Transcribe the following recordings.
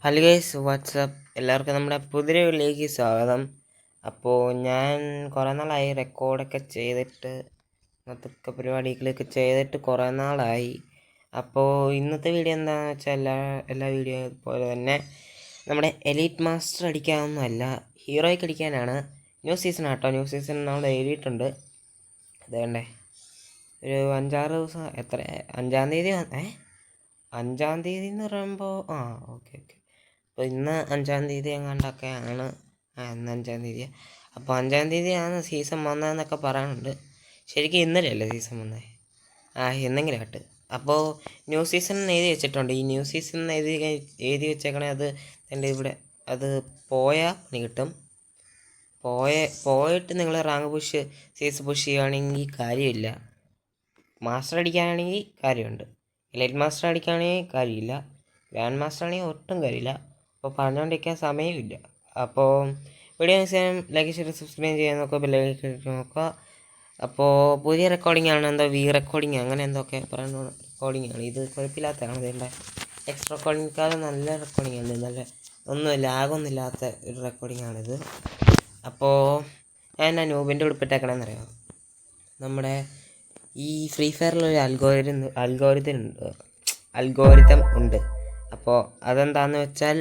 Hello guys, WhatsApp എല്ലാവർക്കും നമ്മുടെ പുതിയ വീഡിയോയിലേക്ക് സ്വാഗതം. അപ്പോൾ ഞാൻ കുറേ നാളായി റെക്കോർഡൊക്കെ ചെയ്തിട്ട് അതൊക്കെ പരിപാടികളൊക്കെ ചെയ്തിട്ട് കുറേ നാളായി. അപ്പോൾ ഇന്നത്തെ വീഡിയോ എന്താണെന്ന് വെച്ചാൽ എല്ലാ വീഡിയോ പോലെ തന്നെ നമ്മുടെ എലീറ്റ് മാസ്റ്റർ അടിക്കാനൊന്നുമല്ല, ഹീറോയ്ക്ക് അടിക്കാനാണ്. ന്യൂ സീസൺ ആട്ടോ, ന്യൂ സീസൺ നമ്മൾ എഴുതിയിട്ടുണ്ട്. അതേണ്ടേ ഒരു 5-6 ദിവസം, എത്ര 5-ാം തീയതി 5-ാം തീയതി എന്ന് പറയുമ്പോൾ ഓക്കെ. അപ്പോൾ ഇന്ന് 5-ാം തീയതി എങ്ങാണ്ടൊക്കെയാണ്. ഇന്ന് 5-ാം തീയതി. അപ്പോൾ 5-ാം തീയതിയാണ് സീസൺ വന്നതെന്നൊക്കെ പറയാനുണ്ട്. ശരിക്കും ഇന്നലെയല്ലേ സീസൺ വന്നത്? എന്നെങ്കിലും ആട്ട്. അപ്പോൾ ന്യൂ സീസൺ എഴുതി വെച്ചിട്ടുണ്ട്. ഈ ന്യൂ സീസൺ എഴുതി വെച്ചേക്കണേ അത് എൻ്റെ ഇവിടെ അത് പോയാൽ പണി കിട്ടും. പോയിട്ട് നിങ്ങൾ റാങ്ക് സീസൺ പുഷ് ചെയ്യുകയാണെങ്കിൽ കാര്യമില്ല. മാസ്റ്റർ അടിക്കാനാണെങ്കിൽ കാര്യമുണ്ട്. എലൈറ്റ് മാസ്റ്റർ അടിക്കുകയാണെങ്കിൽ കാര്യമില്ല. ഗ്രാൻഡ് മാസ്റ്റർ ആണെങ്കിൽ ഒട്ടും കാര്യമില്ല. അപ്പോൾ പറഞ്ഞുകൊണ്ടിരിക്കാൻ സമയമില്ല. അപ്പോൾ വീഡിയോ ചെയ്യാൻ ലൈക്ക് ഷെയർ സബ്സ്ക്രൈബ് ചെയ്യാൻ നോക്കുക, ബെല്ലൈക്കൺ നോക്കുക. അപ്പോൾ പുതിയ റെക്കോർഡിംഗ് ആണ്, എന്തോ റെക്കോർഡിങ് അങ്ങനെ എന്തൊക്കെ പറയുന്ന റെക്കോർഡിംഗ് ആണ്. ഇത് കുഴപ്പമില്ലാത്തതാണ്. ഇതിൻ്റെ എക്സ്ട്രാ റെക്കോർഡിങ്ങിനേക്കാളും നല്ല റെക്കോർഡിംഗ് ആണ്. നല്ല ഒന്നും ലാഗൊന്നും ഇല്ലാത്ത ഒരു റെക്കോർഡിംഗ് ആണിത്. അപ്പോൾ ഞാൻ എന്നാ നൂബിൻ്റെ ഉടുപ്പിട്ടേക്കണമെന്നറിയാം. നമ്മുടെ ഈ ഫ്രീ ഫയറിലൊരു അൽഗോരിതം ഉണ്ട്. അപ്പോൾ അതെന്താണെന്ന് വെച്ചാൽ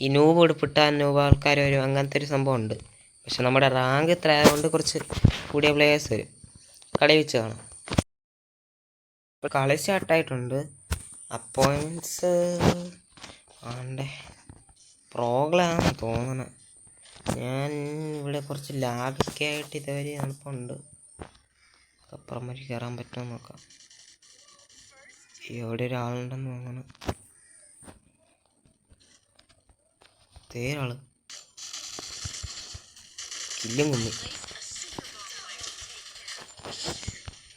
ഈ നൂബ് ഉടുപ്പിട്ടാൽ നൂബ് ആൾക്കാർ വരും, അങ്ങനത്തെ ഒരു സംഭവം ഉണ്ട്. പക്ഷെ നമ്മുടെ റാങ്ക് ഇത്ര ആയതുകൊണ്ട് കുറച്ച് കൂടിയ പ്ലേയേഴ്സ് വരും. കളി വെച്ച് കാണാം. ഇപ്പോൾ കളി സ്റ്റാർട്ടായിട്ടുണ്ട്. അപ്പോയിൻറ്റ്സ് ആണ്ടേ പ്രോഗ്ലാന്ന് തോന്നണം. ഞാൻ ഇവിടെ കുറച്ച് ലാഗൊക്കെ ആയിട്ട് ഇതുവരെ നടപ്പുണ്ട്. അപ്പുറം വരെ കയറാൻ പറ്റുമോ നോക്കാം. എവിടെ ഒരാളുണ്ടെന്ന് തോന്നണം. തേരാള് കില്ലും കുമ്മി.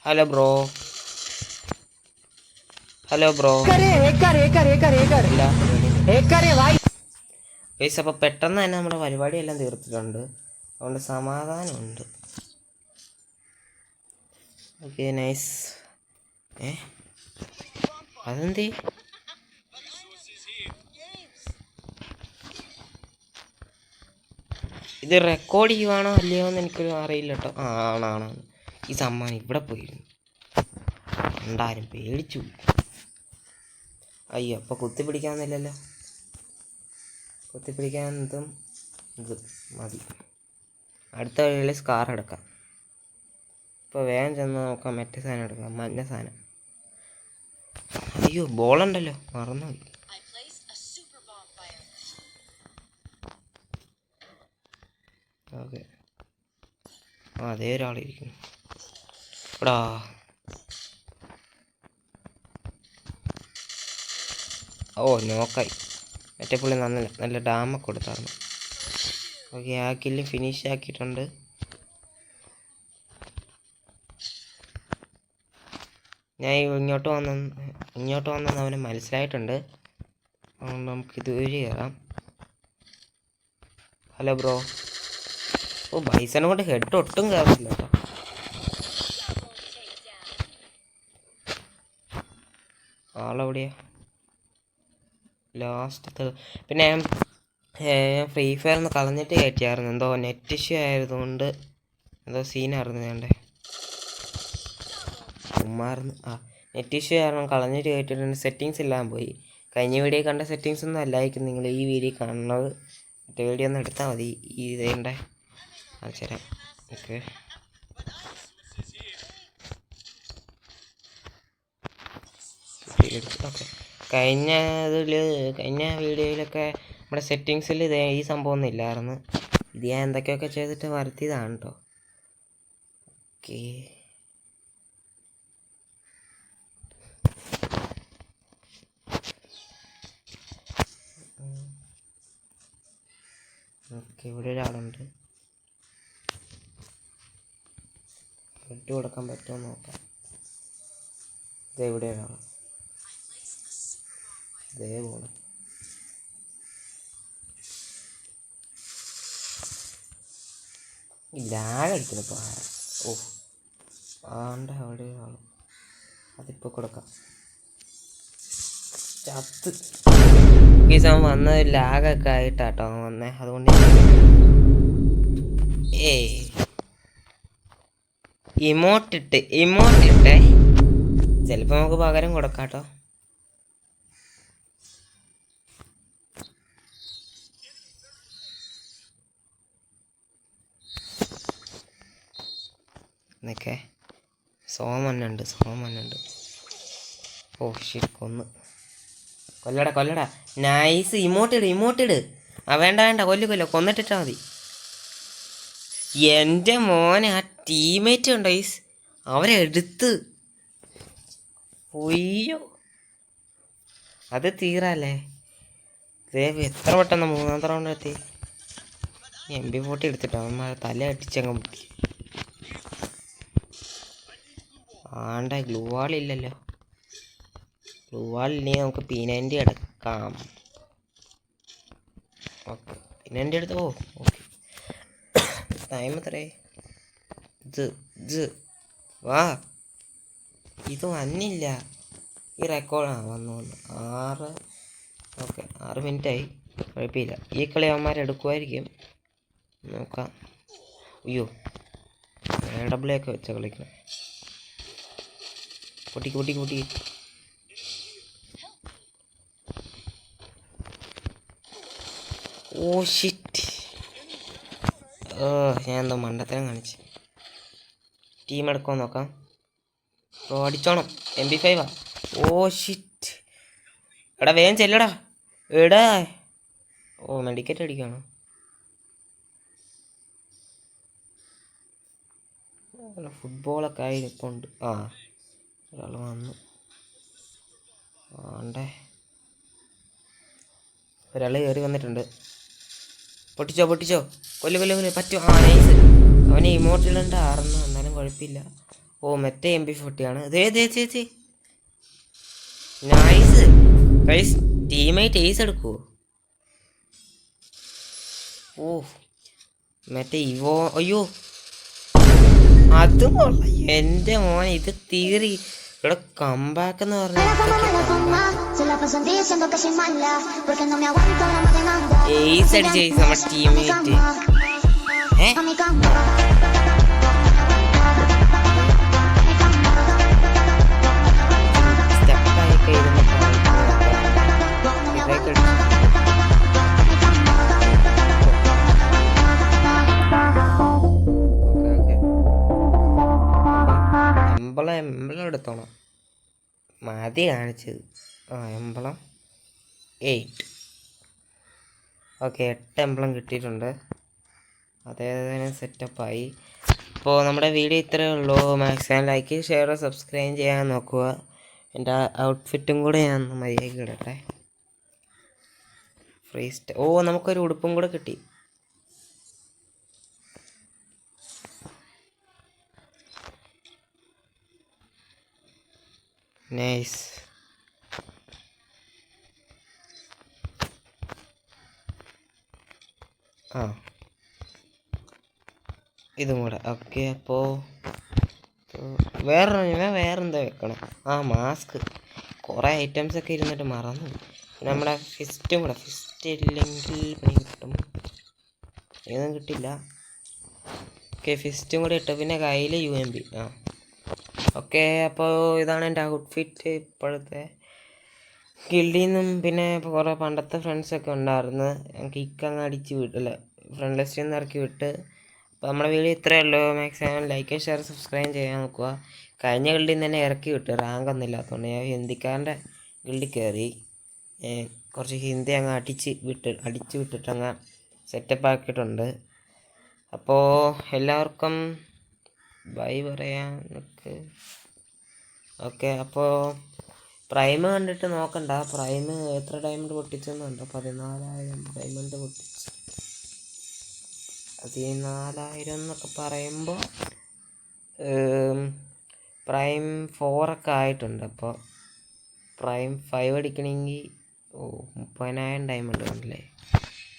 Hello bro. അപ്പോൾ പെട്ടെന്ന് തന്നെ നമ്മുടെ പരിപാടിയെല്ലാം തീർത്തിട്ടുണ്ട്. അതുകൊണ്ട് സമാധാനമുണ്ട്. Okay, nice. അതെന്തേ ഇത് റെക്കോർഡ് ചെയ്യുവാണോ അല്ലയോ എന്ന് എനിക്കൊരു അറിയില്ല കേട്ടോ. ആണാണ്. ഈ സമ്മാനം ഇവിടെ പോയിരുന്നു. രണ്ടാരും പേടിച്ചു. അയ്യോ, അപ്പോൾ കുത്തിപ്പിടിക്കാമെന്നില്ലല്ലോ. കുത്തിപ്പിടിക്കാൻ ഇതും ഇത് മതി. അടുത്ത വഴിയിൽ സ്കാർ എടുക്കാം. ഇപ്പോൾ വേഗം ചെന്ന് നോക്കാം. മറ്റേ സാധനം എടുക്കാം, മഞ്ഞ സാധനം. അയ്യോ, ബോളുണ്ടല്ലോ, മറന്നുപോയി. ഓക്കെ, അതേ ഒരാളിരിക്കുന്നു എടാ. നോക്കായി. മറ്റേ പുള്ളി നല്ല ഡാമൊക്കെ കൊടുത്തായിരുന്നു. ഓക്കെ, ആ കില്ല് ഫിനിഷ് ആക്കിയിട്ടുണ്ട്. ഞാൻ ഇങ്ങോട്ട് വന്നെന്ന് അവന് മനസ്സിലായിട്ടുണ്ട്. അതുകൊണ്ട് നമുക്ക് ഇതുവഴി കയറാം. Hello bro. ബൈസനെ കൊണ്ട് ഹെഡ് ഒട്ടും കയറില്ല കേട്ടോ. ആളെവിടെയാ? ലാസ്റ്റ് പിന്നെ ഫ്രീ ഫയർ ഒന്ന് കളഞ്ഞിട്ട് കയറ്റിയായിരുന്നു. എന്തോ നെറ്റ് ഇഷ്യൂ ആയതുകൊണ്ട് എന്തോ സീനായിരുന്നു. വേണ്ടേ ഉമ്മായിരുന്നു. നെറ്റ് ഇഷ്യൂ കാരണം കളഞ്ഞിട്ട് കയറ്റിയിട്ടുണ്ട്. സെറ്റിങ്സ് എല്ലാം പോയി. കഴിഞ്ഞ വീഡിയോ കണ്ട സെറ്റിങ്സ് ഒന്നും അല്ലായിരിക്കും നിങ്ങൾ ഈ വീഡിയോ കാണുന്നത്. മറ്റേ വീഡിയോ ഒന്ന് എടുത്താൽ മതി. ഈ ഇതേണ്ടേ ശരി. Okay, okay. കഴിഞ്ഞ വീഡിയോയിലൊക്കെ നമ്മുടെ സെറ്റിങ്സിൽ ഈ സംഭവമൊന്നും ഇല്ലായിരുന്നു. ഇത് ഞാൻ എന്തൊക്കെയൊക്കെ ചെയ്തിട്ട് വരുത്തിയതാണ് കേട്ടോ. ഓക്കെ, ഇവിടെ ഒരാളുണ്ട്. ഹെഡ് കൊടുക്കാൻ പറ്റുമോ നോക്കാം. ഇതെവിടെ ഒരാൾ ഇതേ പോലെ. ലാഗടിക്കുന്നു ഇപ്പോൾ. അവിടെ ഒരാൾ. അതിപ്പോൾ കൊടുക്കാം. ചത്ത് ഗൈസ് അവൻ വന്നത് ലാഗൊക്കെ ആയിട്ടാട്ടോ അവൻ വന്നേ, അതുകൊണ്ട് ഇമോട്ടിട്ടേ ചിലപ്പോൾ നമുക്ക് പകരം കൊടുക്കാട്ടോ. എന്നൊക്കെ സോമന്നുണ്ട്. Oh shit, കൊല്ലടാ. നൈസ്. ഇമോട്ടിട്. ആ വേണ്ട, കൊല്ല് കൊന്നിട്ടിട്ടാ മതി. എൻ്റെ മോനെ ആ ടീമേറ്റ് ഉണ്ടോ ഈസ്, അവരെ എടുത്ത് ഒയ്യോ, അത് തീരാല്ലേ. എത്ര പെട്ടെന്ന് മൂന്നാമത്തെ റൗണ്ട് എത്തി. MP40 എടുത്തിട്ടോ അവന്മാരെ തല അടിച്ചങ്ങ് പൊട്ടി. ആണ്ട ഗ്ലൂ വാളില്ലല്ലോ. ഗ്ലൂ വാളില്ലേ, നമുക്ക് P90 എടുക്കാം. ഓക്കെ, P90 എടുത്ത്. ഓക്കെ, ടൈം എത്രേ? ഇത് വാ, ഇത് വന്നില്ല. ഈ റെക്കോർഡ് വന്നു 6. ഓക്കെ, 6 മിനിറ്റായി. കുഴപ്പമില്ല, ഈ കളി അവന്മാരെടുക്കുമായിരിക്കും, നോക്കാം. അയ്യോ, AW ഒക്കെ വെച്ചാൽ കളിക്കണം. പൊട്ടിക്ക്. ഓ ഷിറ്റ്, ഞാൻ എന്തോ മണ്ടത്തരം കാണിച്ച്. ടീം എടുക്കാൻ നോക്കാം. അടിച്ചോണം. MP5 ഓ ഷിറ്റ്, എടാ വേഗം ചെല്ലടാ. ഓ മെഡിക്കറ്റ് അടിക്കാണോ? ഫുട്ബോളൊക്കെ ആയി നിൽപ്പുണ്ട്. ഒരാൾ വന്നു. ആണ്ടേ, ഒരാൾ കയറി വന്നിട്ടുണ്ട്. പൊട്ടിച്ചോ. കൊല്ല് പറ്റുമോ? നൈസ്. അവന് ഇമോട്ടിലുണ്ട് 6, എന്നാലും കുഴപ്പമില്ല. ഓ മറ്റേ MP40 ആണ്. നൈസ് ഗൈസ്, ടീമേറ്റ് ഏസ് എടുക്കുവോ? ഓ മറ്റേ ഇവോ, അയ്യോ അതും കൊള്ളാം. എൻ്റെ മോൻ ഇത് തീറി. ഇവിടെ കംബാക്ക് എന്ന് പറഞ്ഞാൽ ഏസ് അടിച്ച് നമ്മുടെ ടീമേറ്റ്. എംബളം എടുത്തോണം, മതി കാണിച്ചത്. എംബളം 8. ഓക്കെ, 8 എംബളം കിട്ടിയിട്ടുണ്ട്. അതേപോലെ സെറ്റപ്പായി. അപ്പോൾ നമ്മുടെ വീഡിയോ ഇത്രയേ ഉള്ളൂ. മാക്സിമം ലൈക്ക്, ഷെയർ, സബ്സ്ക്രൈബ് ചെയ്യാൻ നോക്കുക. എൻ്റെ ഔട്ട്ഫിറ്റും കൂടെ ഞാൻ മര്യാദയ്ക്ക് ഇടട്ടെ. നമുക്കൊരു ഉടുപ്പും കൂടെ കിട്ടി. നൈസ്. ഇതും കൂടെ. ഓക്കെ, അപ്പോൾ വേറെന്താ വെക്കണം? മാസ്ക്. കുറേ ഐറ്റംസൊക്കെ ഇരുന്നിട്ട് മറന്നു. നമ്മുടെ ഫിസ്റ്റും കൂടെ. ഫിസ്റ്റ് ഇല്ലെങ്കിൽ പണി കിട്ടും. ഇതൊന്നും കിട്ടില്ല. ഓക്കെ, ഫിസ്റ്റും കൂടെ ഇട്ടു. പിന്നെ കയ്യിൽ UMP. ഓക്കെ, അപ്പോൾ ഇതാണ് എൻ്റെ ഔട്ട്ഫിറ്റ് ഇപ്പോഴത്തെ. ഗിൽഡിൽ നിന്നും പിന്നെ കുറേ പണ്ടത്തെ ഫ്രണ്ട്സൊക്കെ ഉണ്ടായിരുന്നു. കിക്ക് അങ്ങ് അടിച്ച് വിട്ടല്ല, ഫ്രണ്ട് ലിസ്റ്റിൽ നിന്ന് ഇറക്കി വിട്ട്. അപ്പോൾ നമ്മുടെ വീഡിയോ ഇത്രയേ ഉള്ളൂ. മാക്സിമം ലൈക്ക്, ഷെയർ, സബ്സ്ക്രൈബ് ചെയ്യാൻ നോക്കുക. കഴിഞ്ഞ ഗിൽഡിൽ നിന്ന് തന്നെ ഇറക്കി വിട്ട്, റാങ്ക് ഒന്നും ഇല്ലാത്തതുകൊണ്ട് ഞാൻ ഹിന്ദിക്കാരൻ്റെ ഗിൽഡിൽ കയറി. കുറച്ച് ഹിന്ദി അങ്ങ് അടിച്ച് വിട്ടിട്ട് അങ്ങ് സെറ്റപ്പ് ആക്കിയിട്ടുണ്ട്. അപ്പോൾ എല്ലാവർക്കും ബൈ പറയാൻ നിൽക്ക്. ഓക്കെ, അപ്പോൾ പ്രൈം കണ്ടിട്ട് നോക്കണ്ട. പ്രൈം എത്ര ഡയമണ്ട് പൊട്ടിച്ചെന്നുണ്ടോ? 14,000 ഡയമണ്ട് പൊട്ടിച്ച്. 14,000 എന്നൊക്കെ പറയുമ്പോൾ പ്രൈം 4 ഒക്കെ ആയിട്ടുണ്ട്. അപ്പോൾ പ്രൈം 5 അടിക്കണമെങ്കിൽ 30,000 ഡയമണ്ട് ഉണ്ടല്ലേ,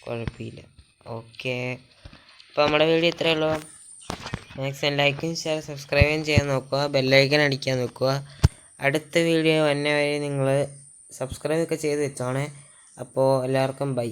കുഴപ്പമില്ല. ഓക്കെ, അപ്പോൾ നമ്മുടെ വീഡിയോ ഇത്രയേ ഉള്ളൂ. മാക്സിമം ലൈക്കും ഷെയർ സബ്സ്ക്രൈബും ചെയ്യാൻ നോക്കുക. ബെല്ലൈക്കൻ അടിക്കാൻ നോക്കുക. അടുത്ത വീഡിയോ വരെ നിങ്ങൾ സബ്സ്ക്രൈബ് ഒക്കെ ചെയ്ത് വെച്ചോണേ. അപ്പോൾ എല്ലാവർക്കും ബൈ.